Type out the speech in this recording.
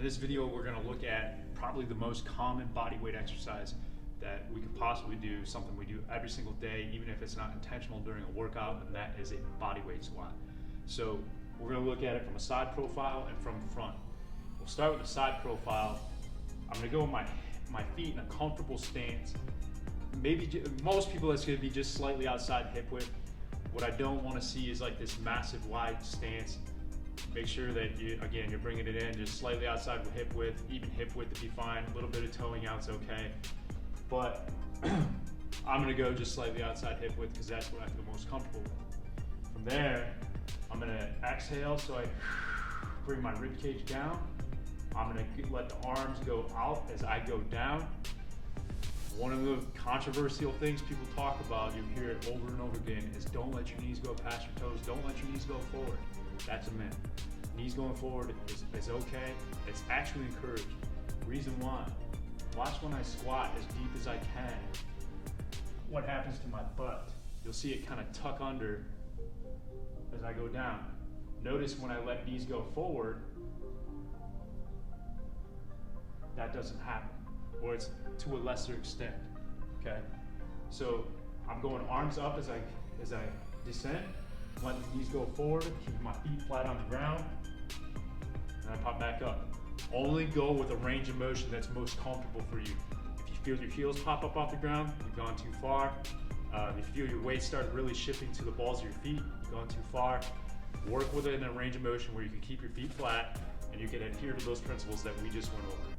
this video, we're gonna look at probably the most common body weight exercise that we could possibly do, something we do every single day, even if it's not intentional during a workout, and that is a bodyweight squat. So we're gonna look at it from a side profile and from the front. We'll start with the side profile. I'm gonna go with my feet in a comfortable stance. Maybe most people, it's gonna be just slightly outside hip width. What I don't wanna see is like this massive wide stance. Make sure that you're bringing it in just slightly outside with hip width. Even hip width would be fine. A little bit of toeing out's okay. But I'm gonna go just slightly outside hip width because that's what I feel most comfortable with. From there, I'm gonna exhale, so I bring my rib cage down. I'm gonna let the arms go out as I go down. One of the controversial things people talk about, you hear it over and over again, is don't let your knees go past your toes, don't let your knees go forward. That's a myth. Knees going forward is okay. It's actually encouraged. Reason why? Watch when I squat as deep as I can. What happens to my butt? You'll see it kind of tuck under as I go down. Notice when I let knees go forward, that doesn't happen, or it's to a lesser extent, okay? So I'm going arms up as I descend, let the knees go forward, keep my feet flat on the ground, and I pop back up. Only go with a range of motion that's most comfortable for you. If you feel your heels pop up off the ground, you've gone too far. If you feel your weight start really shifting to the balls of your feet, you've gone too far. Work with it in a range of motion where you can keep your feet flat and you can adhere to those principles that we just went over.